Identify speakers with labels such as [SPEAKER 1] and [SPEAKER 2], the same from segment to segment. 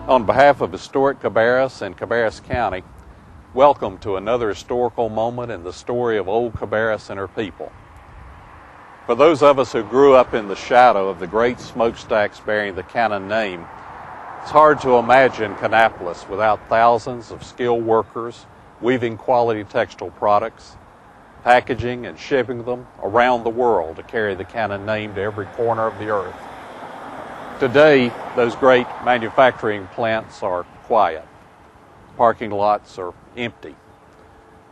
[SPEAKER 1] On behalf of historic Cabarrus and Cabarrus County, welcome to another historical moment in the story of old Cabarrus and her people. For those of us who grew up in the shadow of the great smokestacks bearing the Buchanan name, it's hard to imagine Kannapolis without thousands of skilled workers weaving quality textile products, packaging and shipping them around the world to carry the Buchanan name to every corner of the earth. Today, those great manufacturing plants are quiet. Parking lots are empty.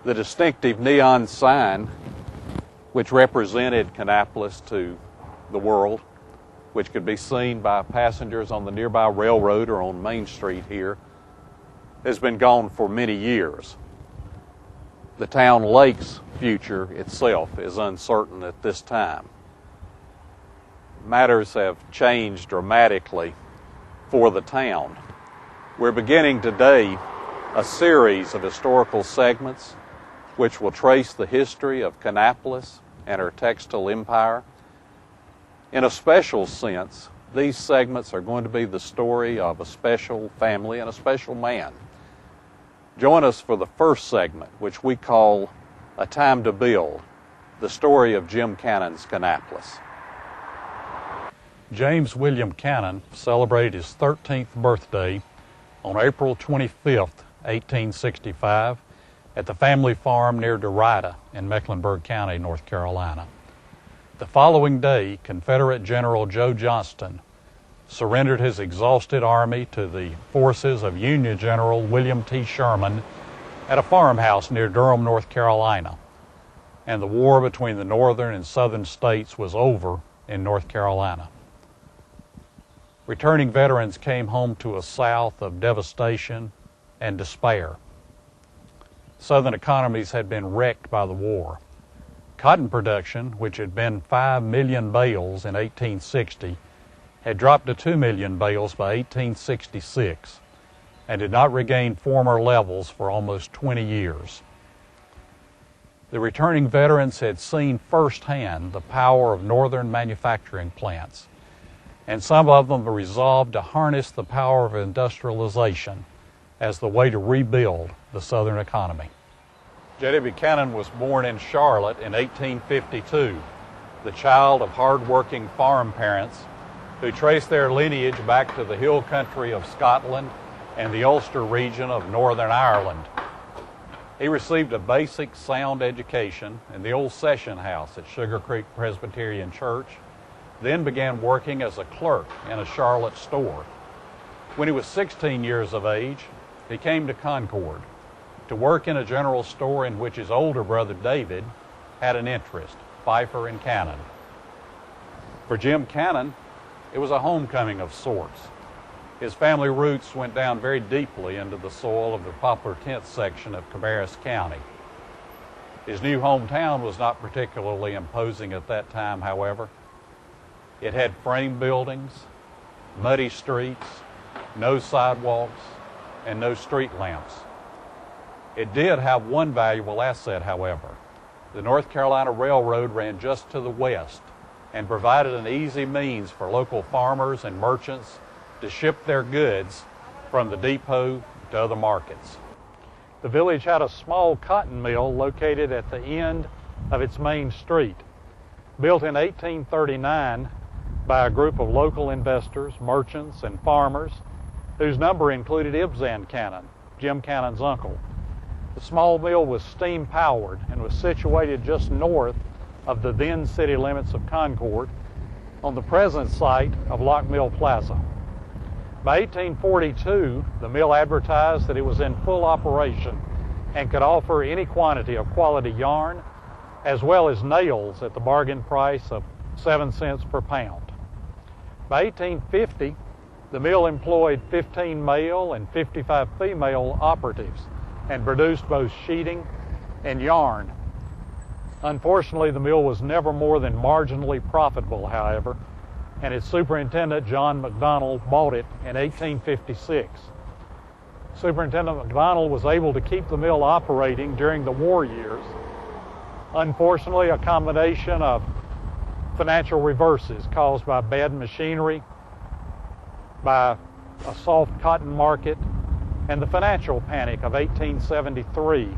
[SPEAKER 1] The distinctive neon sign, which represented Kannapolis to the world, which could be seen by passengers on the nearby railroad or on Main Street here, has been gone for many years. The town lake's future itself is uncertain at this time. Matters have changed dramatically for the town. We're beginning today a series of historical segments which will trace the history of Kannapolis and her textile empire. In a special sense, these segments are going to be the story of a special family and a special man. Join us for the first segment, which we call A Time to Build, the story of Jim Cannon's Kannapolis. James William Cannon celebrated his 13th birthday on April 25th, 1865, at the family farm near Derita in Mecklenburg County, North Carolina. The following day, Confederate General Joe Johnston surrendered his exhausted army to the forces of Union General William T. Sherman at a farmhouse near Durham, North Carolina, and the war between the northern and southern states was over in North Carolina. Returning veterans came home to a South of devastation and despair. Southern economies had been wrecked by the war. Cotton production, which had been 5 million bales in 1860, had dropped to 2 million bales by 1866 and did not regain former levels for almost 20 years. The returning veterans had seen firsthand the power of northern manufacturing plants, and some of them resolved to harness the power of industrialization as the way to rebuild the Southern economy. J.D. Buchanan was born in Charlotte in 1852, the child of hard-working farm parents who traced their lineage back to the hill country of Scotland and the Ulster region of Northern Ireland. He received a basic sound education in the old session house at Sugar Creek Presbyterian Church, then began working as a clerk in a Charlotte store. When he was 16 years of age, he came to Concord to work in a general store in which his older brother David had an interest, Pfeiffer and Cannon. For Jim Cannon, it was a homecoming of sorts. His family roots went down very deeply into the soil of the Poplar Tent section of Cabarrus County. His new hometown was not particularly imposing at that time, however. It had frame buildings, muddy streets, no sidewalks, and no street lamps. It did have one valuable asset, however. The North Carolina Railroad ran just to the west and provided an easy means for local farmers and merchants to ship their goods from the depot to other markets. The village had a small cotton mill located at the end of its main street. Built in 1839 by a group of local investors, merchants, and farmers, whose number included Ibzan Cannon, Jim Cannon's uncle. The small mill was steam-powered and was situated just north of the then city limits of Concord on the present site of Locke Mill Plaza. By 1842, the mill advertised that it was in full operation and could offer any quantity of quality yarn as well as nails at the bargain price of 7 cents per pound. By 1850, the mill employed 15 male and 55 female operatives and produced both sheeting and yarn. Unfortunately, the mill was never more than marginally profitable, however, and its superintendent, John McDonald, bought it in 1856. Superintendent McDonald was able to keep the mill operating during the war years. Unfortunately, a combination of financial reverses caused by bad machinery, by a soft cotton market, and the financial panic of 1873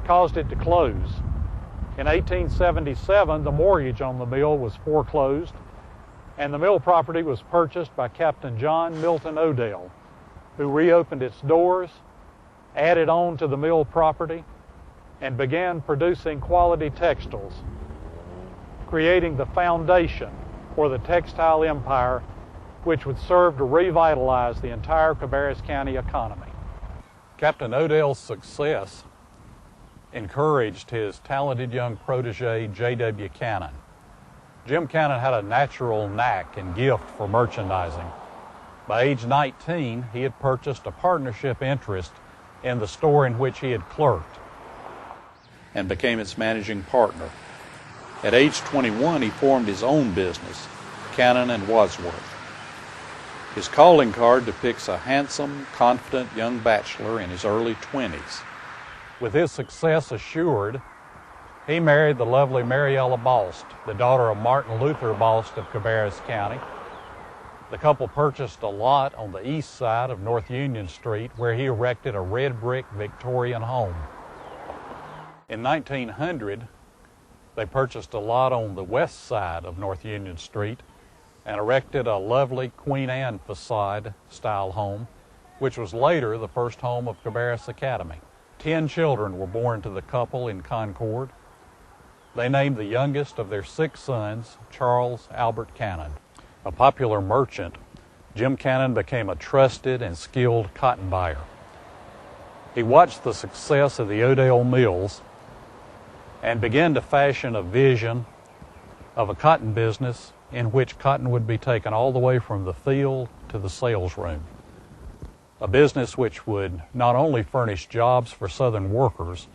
[SPEAKER 1] caused it to close. In 1877, the mortgage on the mill was foreclosed, and the mill property was purchased by Captain John Milton Odell, who reopened its doors, added on to the mill property, and began producing quality textiles, creating the foundation for the textile empire, which would serve to revitalize the entire Cabarrus County economy. Captain Odell's success encouraged his talented young protege, J.W. Buchanan. Jim Cannon had a natural knack and gift for merchandising. By age 19, he had purchased a partnership interest in the store in which he had clerked and became its managing partner. At age 21, he formed his own business, Cannon and Wadsworth. His calling card depicts a handsome, confident young bachelor in his early 20s. With his success assured, he married the lovely Mariella Balst, the daughter of Martin Luther Balst of Cabarrus County. The couple purchased a lot on the east side of North Union Street, where he erected a red brick Victorian home. In 1900, they purchased a lot on the west side of North Union Street and erected a lovely Queen Anne facade style home, which was later the first home of Cabarrus Academy. 10 children were born to the couple in Concord. They named the youngest of their 6 sons Charles Albert Cannon. A popular merchant, Jim Cannon became a trusted and skilled cotton buyer. He watched the success of the Odell mills and began to fashion a vision of a cotton business in which cotton would be taken all the way from the field to the sales room. A business which would not only furnish jobs for Southern workers,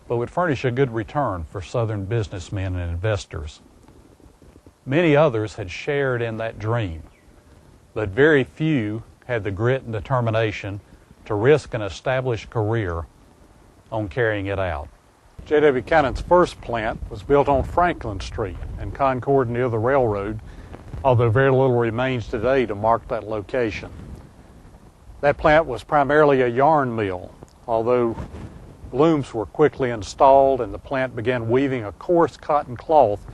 [SPEAKER 1] but would furnish a good return for Southern businessmen and investors. Many others had shared in that dream, but very few had the grit and determination to risk an established career on carrying it out. J.W. Cannon's first plant was built on Franklin Street in Concord near the railroad, although very little remains today to mark that location. That plant was primarily a yarn mill, although looms were quickly installed and the plant began weaving a coarse cotton cloth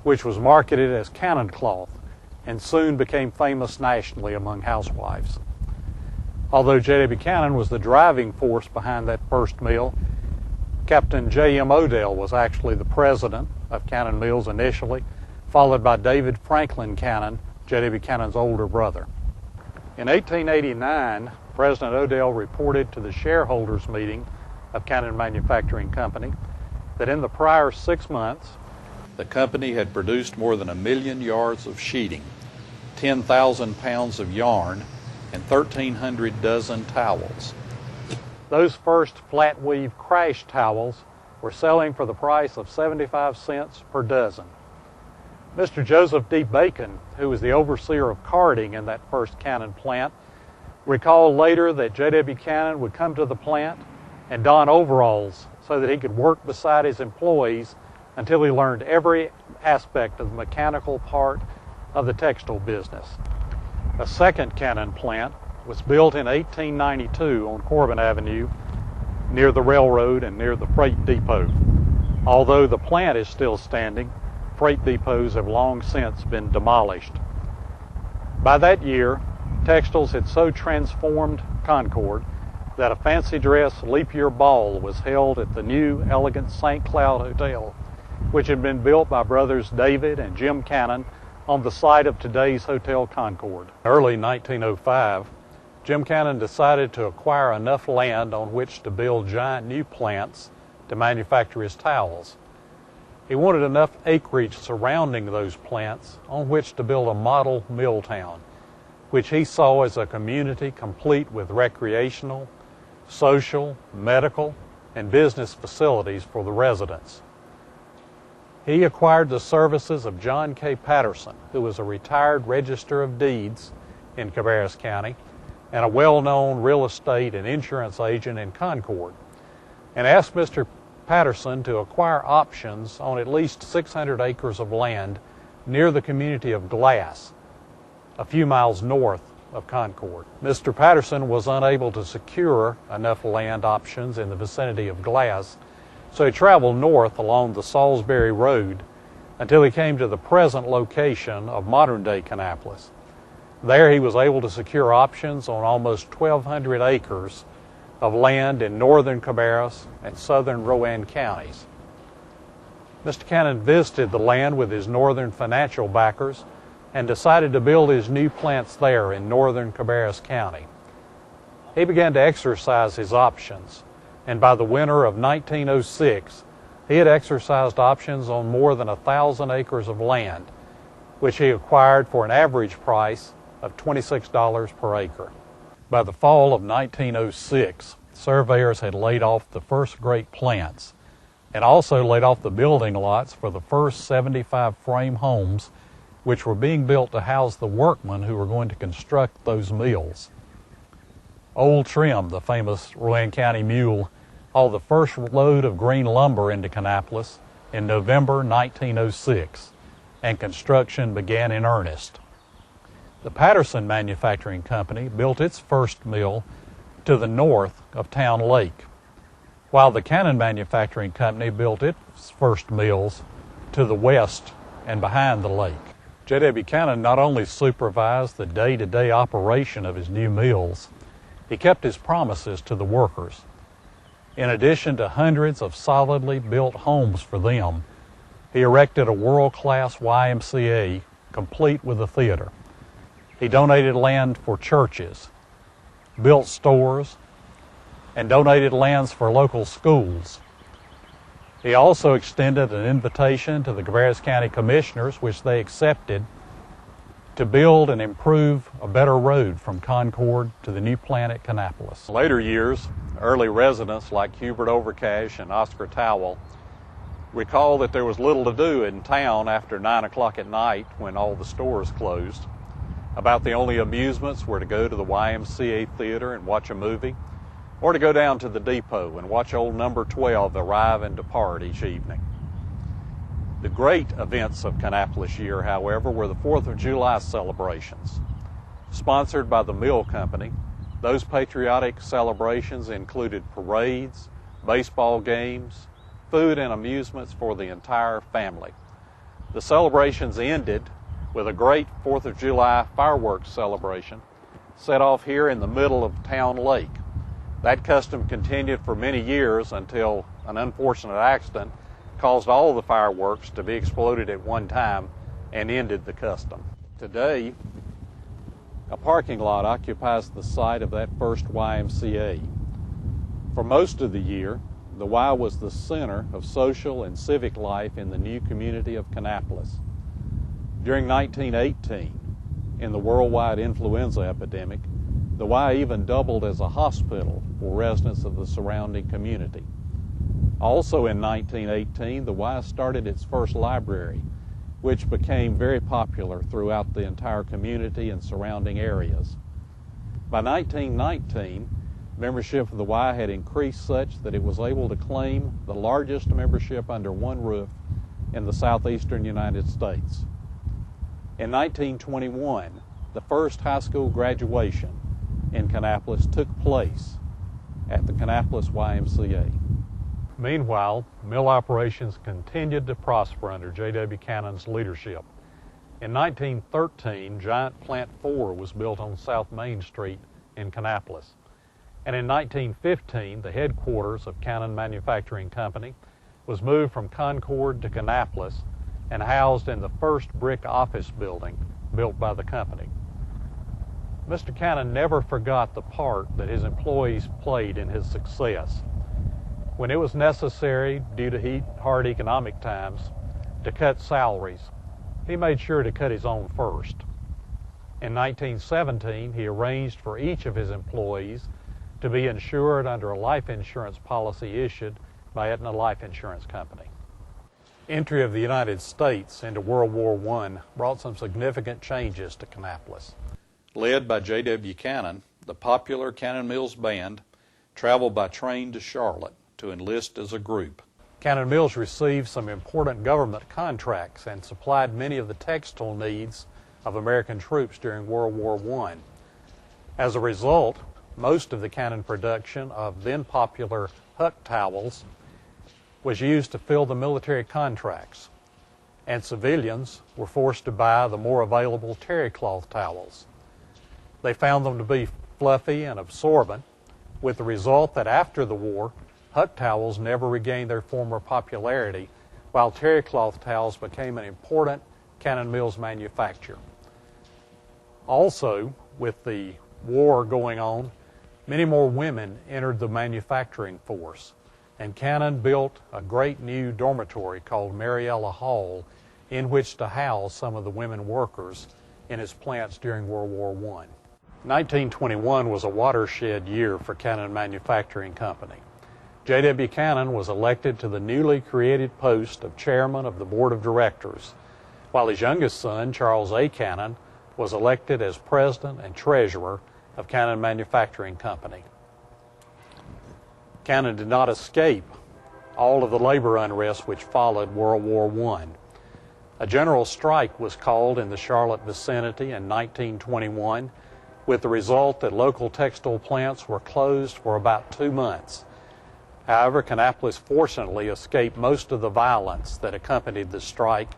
[SPEAKER 1] which was marketed as Cannon cloth and soon became famous nationally among housewives. Although J.W. Cannon was the driving force behind that first mill, Captain J.M. Odell was actually the president of Cannon Mills initially, followed by David Franklin Cannon, J.W. Cannon's older brother. In 1889, President Odell reported to the shareholders meeting of Cannon Manufacturing Company that in the prior 6 months, the company had produced more than 1 million yards of sheeting, 10,000 pounds of yarn, and 1,300 dozen towels. Those first flat weave crash towels were selling for the price of 75 cents per dozen. Mr. Joseph D. Bacon, who was the overseer of carding in that first Cannon plant, recalled later that J.W. Cannon would come to the plant and don overalls so that he could work beside his employees until he learned every aspect of the mechanical part of the textile business. A second Cannon plant was built in 1892 on Corbin Avenue near the railroad and near the freight depot. Although the plant is still standing, freight depots have long since been demolished. By that year, textiles had so transformed Concord that a fancy dress leap year ball was held at the new elegant St. Cloud Hotel, which had been built by brothers David and Jim Cannon on the site of today's Hotel Concord. Early 1905, Jim Cannon decided to acquire enough land on which to build giant new plants to manufacture his towels. He wanted enough acreage surrounding those plants on which to build a model mill town, which he saw as a community complete with recreational, social, medical, and business facilities for the residents. He acquired the services of John K. Patterson, who was a retired Register of Deeds in Cabarrus County and a well-known real estate and insurance agent in Concord, and asked Mr. Patterson to acquire options on at least 600 acres of land near the community of Glass, a few miles north of Concord. Mr. Patterson was unable to secure enough land options in the vicinity of Glass, so he traveled north along the Salisbury Road until he came to the present location of modern-day Kannapolis. There he was able to secure options on almost 1,200 acres of land in northern Cabarrus and southern Rowan counties. Mr. Cannon visited the land with his northern financial backers and decided to build his new plants there in northern Cabarrus County. He began to exercise his options, and by the winter of 1906, he had exercised options on more than 1,000 acres of land, which he acquired for an average price of $26 per acre. By the fall of 1906, surveyors had laid off the first great plants and also laid off the building lots for the first 75 frame homes which were being built to house the workmen who were going to construct those mills. Old Trim, the famous Rowan County mule, hauled the first load of green lumber into Kannapolis in November 1906, and construction began in earnest. The Patterson Manufacturing Company built its first mill to the north of Town Lake, while the Cannon Manufacturing Company built its first mills to the west and behind the lake. J.W. Buchanan not only supervised the day-to-day operation of his new mills, he kept his promises to the workers. In addition to hundreds of solidly built homes for them, he erected a world-class YMCA complete with a theater. He donated land for churches, built stores, and donated lands for local schools. He also extended an invitation to the Cabarrus County Commissioners, which they accepted, to build and improve a better road from Concord to the new plant at Kannapolis. In later years, early residents like Hubert Overcash and Oscar Towell recall that there was little to do in town after 9 o'clock at night when all the stores closed. About the only amusements were to go to the YMCA theater and watch a movie, or to go down to the depot and watch old number 12 arrive and depart each evening. The great events of Kannapolis year, however, were the 4th of July celebrations. Sponsored by the Mill Company, those patriotic celebrations included parades, baseball games, food and amusements for the entire family. The celebrations ended with a great 4th of July fireworks celebration set off here in the middle of Town Lake. That custom continued for many years until an unfortunate accident caused all the fireworks to be exploded at one time and ended the custom. Today, a parking lot occupies the site of that first YMCA. For most of the year, the Y was the center of social and civic life in the new community of Kannapolis. During 1918, in the worldwide influenza epidemic, the Y even doubled as a hospital for residents of the surrounding community. Also in 1918, the Y started its first library, which became very popular throughout the entire community and surrounding areas. By 1919, membership of the Y had increased such that it was able to claim the largest membership under one roof in the southeastern United States. In 1921, the first high school graduation in Kannapolis took place at the Kannapolis YMCA. Meanwhile, mill operations continued to prosper under J.W. Buchanan's leadership. In 1913, Giant Plant 4 was built on South Main Street in Kannapolis. And in 1915, the headquarters of Cannon Manufacturing Company was moved from Concord to Kannapolis and housed in the first brick office building built by the company. Mr. Cannon never forgot the part that his employees played in his success. When it was necessary, due to hard economic times, to cut salaries, he made sure to cut his own first. In 1917, he arranged for each of his employees to be insured under a life insurance policy issued by Aetna Life Insurance Company. Entry of the United States into World War I brought some significant changes to Kannapolis. Led by J.W. Buchanan, the popular Cannon Mills Band traveled by train to Charlotte to enlist as a group. Cannon Mills received some important government contracts and supplied many of the textile needs of American troops during World War I. As a result, most of the cannon production of then popular huck towels was used to fill the military contracts, and civilians were forced to buy the more available terry cloth towels. They found them to be fluffy and absorbent, with the result that after the war, huck towels never regained their former popularity, while terry cloth towels became an important Cannon Mills manufacture. Also, with the war going on, many more women entered the manufacturing force, and Cannon built a great new dormitory called Mariella Hall in which to house some of the women workers in his plants during World War I. 1921 was a watershed year for Cannon Manufacturing Company. J.W. Cannon was elected to the newly created post of chairman of the board of directors, while his youngest son, Charles A. Cannon, was elected as president and treasurer of Cannon Manufacturing Company. Cannon did not escape all of the labor unrest which followed World War I. A general strike was called in the Charlotte vicinity in 1921, with the result that local textile plants were closed for about 2 months. However, Kannapolis fortunately escaped most of the violence that accompanied the strike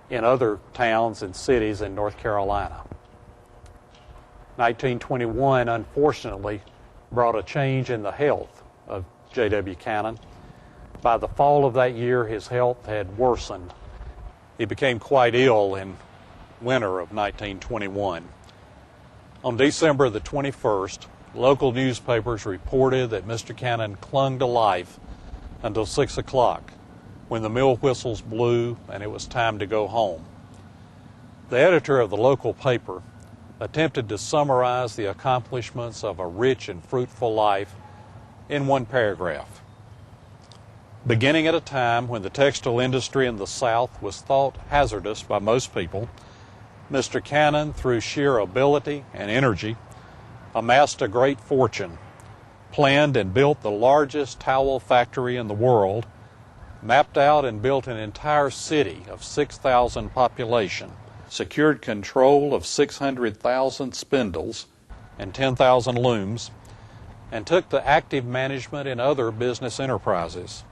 [SPEAKER 1] in other towns and cities in North Carolina. 1921, unfortunately, brought a change in the health of J.W. Cannon. By the fall of that year, his health had worsened. He became quite ill in winter of 1921. On December the 21st, local newspapers reported that Mr. Cannon clung to life until 6 o'clock, when the mill whistles blew and it was time to go home. The editor of the local paper attempted to summarize the accomplishments of a rich and fruitful life in one paragraph. Beginning at a time when the textile industry in the South was thought hazardous by most people, Mr. Cannon, through sheer ability and energy, amassed a great fortune, planned and built the largest towel factory in the world, mapped out and built an entire city of 6,000 population, secured control of 600,000 spindles and 10,000 looms, and took the active management in other business enterprises.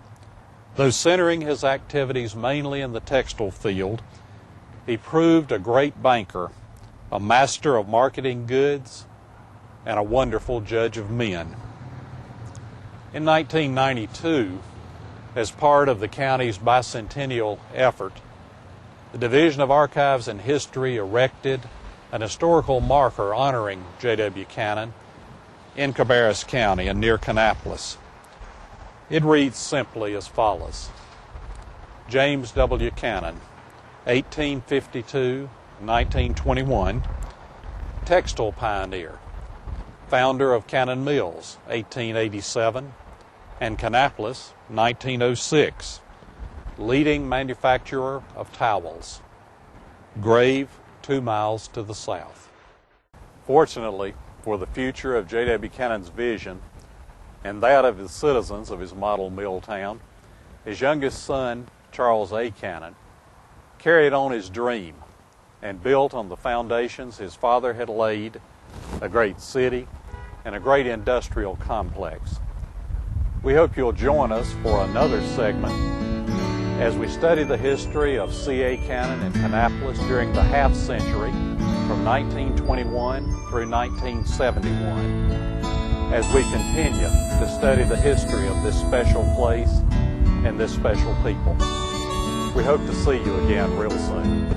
[SPEAKER 1] Though centering his activities mainly in the textile field, he proved a great banker, a master of marketing goods, and a wonderful judge of men. In 1992, as part of the county's bicentennial effort, the Division of Archives and History erected an historical marker honoring J.W. Cannon in Cabarrus County and near Kannapolis. It reads simply as follows: James W. Cannon, 1852-1921, textile pioneer, founder of Cannon Mills, 1887, and Kannapolis, 1906, leading manufacturer of towels. Grave 2 miles to the south. Fortunately for the future of J.W. Cannon's vision and that of the citizens of his model mill town, his youngest son, Charles A. Cannon, carried on his dream and built on the foundations his father had laid a great city and a great industrial complex. We hope you'll join us for another segment as we study the history of C.A. Cannon in Kannapolis during the half century from 1921 through 1971, as we continue to study the history of this special place and this special people. We hope to see you again real soon.